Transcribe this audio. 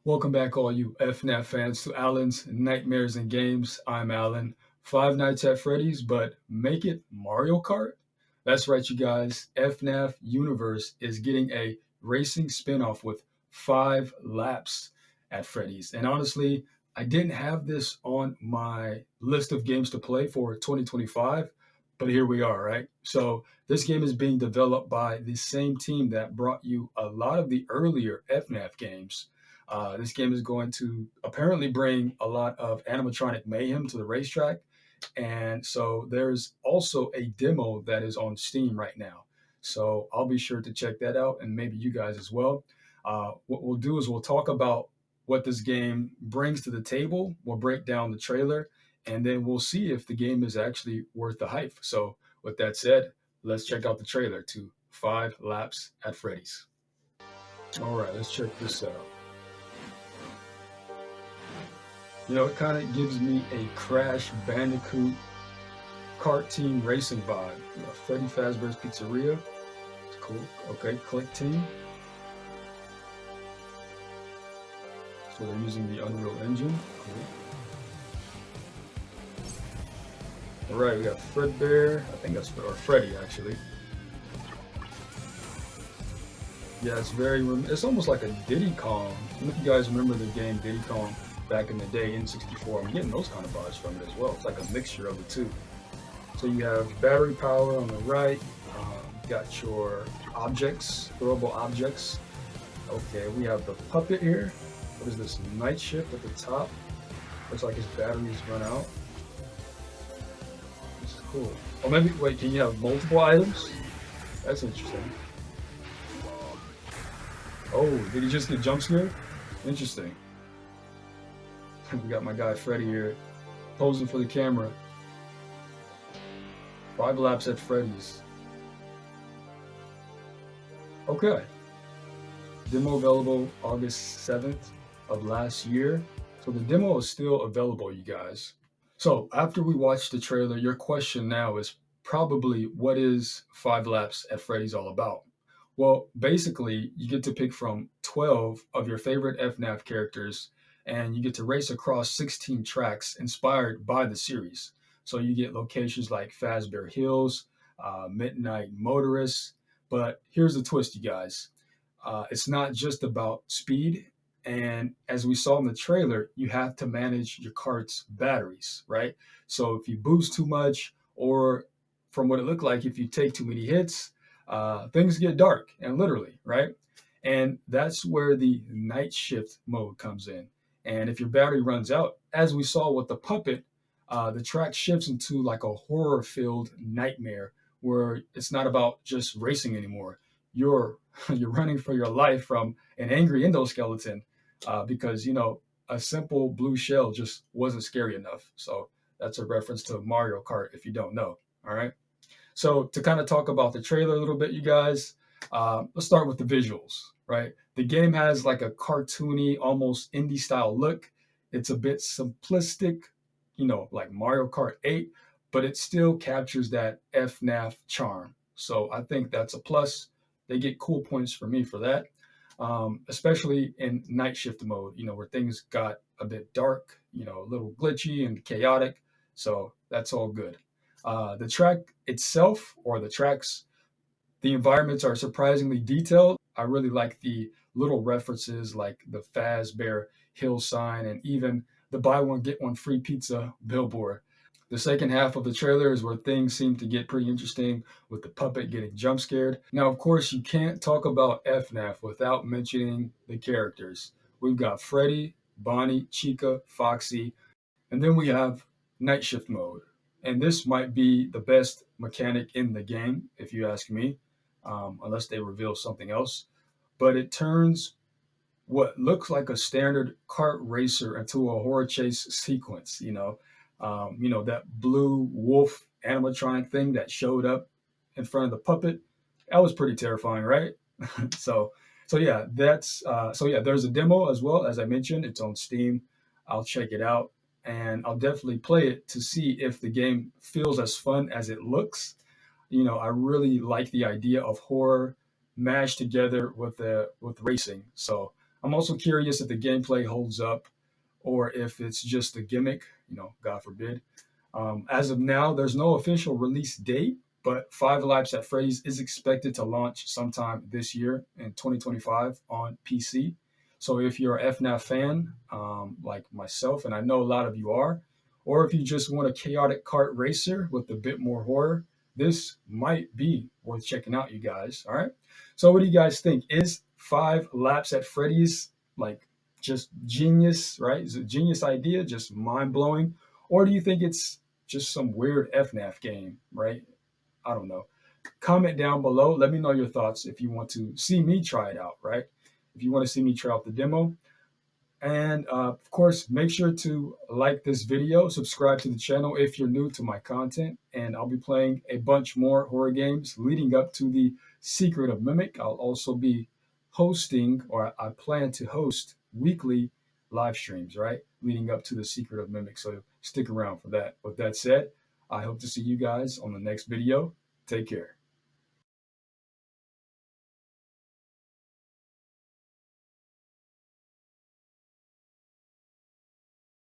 Welcome back, all you FNaF fans, to Alan's Nightmares and Games. I'm Alan. Five Nights at Freddy's, but make it Mario Kart? That's right, you guys. FNaF Universe is getting a racing spinoff with 5 Laps at Freddy's. And honestly, I didn't have this on my list of games to play for 2025, but here we are, right? So, this game is being developed by the same team that brought you a lot of the earlier FNaF games. This game is going to apparently bring a lot of animatronic mayhem to the racetrack. And so there's also a demo that is on Steam right now. So I'll be sure to check that out, and maybe you guys as well. What we'll do is we'll talk about what this game brings to the table. We'll break down the trailer, and then we'll see if the game is actually worth the hype. So, with that said, let's check out the trailer to 5 Laps at Freddy's. All right, let's check this out. It kind of gives me a Crash Bandicoot Kart Team Racing vibe. Freddy Fazbear's Pizzeria. It's cool. Okay, Clickteam. So they're using the Unreal Engine. Cool. All right, we got Fredbear. I think that's or Freddy actually. Yeah, it's almost like a Diddy Kong. I don't know if you guys remember the game Diddy Kong back in the day in 64. I'm getting those kind of vibes from it as well. It's like a mixture of the two. So you have battery power on the right. Got your objects, throwable objects. Okay, we have the puppet here. What is this? Night shift at the top. Looks like his batteries run out. This is cool. Oh, maybe, wait, can you have multiple items? That's interesting. Oh, did he just get jump scared? Interesting. We got my guy Freddy here, posing for the camera. 5LapsAtFreddys. Okay. Demo available August 7th of last year. So the demo is still available, you guys. So after we watch the trailer, your question now is probably, what is 5LapsAtFreddys all about? Well, basically, you get to pick from 12 of your favorite FNaF characters, and you get to race across 16 tracks inspired by the series. So you get locations like Fazbear Hills, Midnight Motorist. But here's the twist, you guys. It's not just about speed. And as we saw in the trailer, you have to manage your cart's batteries, right? So if you boost too much, or from what it looked like, if you take too many hits, things get dark, and literally, right? And that's where the night shift mode comes in. And if your battery runs out, as we saw with the puppet, the track shifts into like a horror-filled nightmare where it's not about just racing anymore. You're you're running for your life from an angry endoskeleton because a simple blue shell just wasn't scary enough. So that's a reference to Mario Kart if you don't know. All right. So to kind of talk about the trailer a little bit, you guys, let's start with the visuals, right? The game has like a cartoony, almost indie style look. It's a bit simplistic, like Mario Kart 8, but it still captures that FNAF charm. So I think that's a plus. They get cool points for me for that, especially in night shift mode, where things got a bit dark, a little glitchy and chaotic. So that's all good. The track itself, or the tracks, the environments are surprisingly detailed. I really like the little references like the Fazbear Hill sign and even the buy one, get one free pizza billboard. The second half of the trailer is where things seem to get pretty interesting with the puppet getting jump scared. Now, of course, you can't talk about FNAF without mentioning the characters. We've got Freddy, Bonnie, Chica, Foxy, and then we have night shift mode. And this might be the best mechanic in the game, if you ask me, unless they reveal something else. But it turns what looks like a standard kart racer into a horror chase sequence. That blue wolf animatronic thing that showed up in front of the puppet. That was pretty terrifying, right? so, so yeah. There's a demo as well, as I mentioned. It's on Steam. I'll check it out, and I'll definitely play it to see if the game feels as fun as it looks. I really like the idea of horror mashed together with racing. So I'm also curious if the gameplay holds up or if it's just a gimmick, God forbid. As of now, there's no official release date, but FiveLapsAtFreddys is expected to launch sometime this year in 2025 on PC. So if you're a FNaF fan, like myself, and I know a lot of you are, or if you just want a chaotic kart racer with a bit more horror, this might be worth checking out, you guys. All right. So what do you guys think? Is FiveLapsAtFreddys like just genius, right? Is it a genius idea, just mind blowing? Or do you think it's just some weird FNAF game, right? I don't know. Comment down below. Let me know your thoughts if you want to see me try it out, right? If you want to see me try out the demo. And of course, make sure to like this video, subscribe to the channel if you're new to my content, and I'll be playing a bunch more horror games leading up to the Secret of Mimic. I'll also be hosting, or I plan to host, weekly live streams, right? Leading up to the Secret of Mimic. So stick around for that. With that said, I hope to see you guys on the next video. Take care.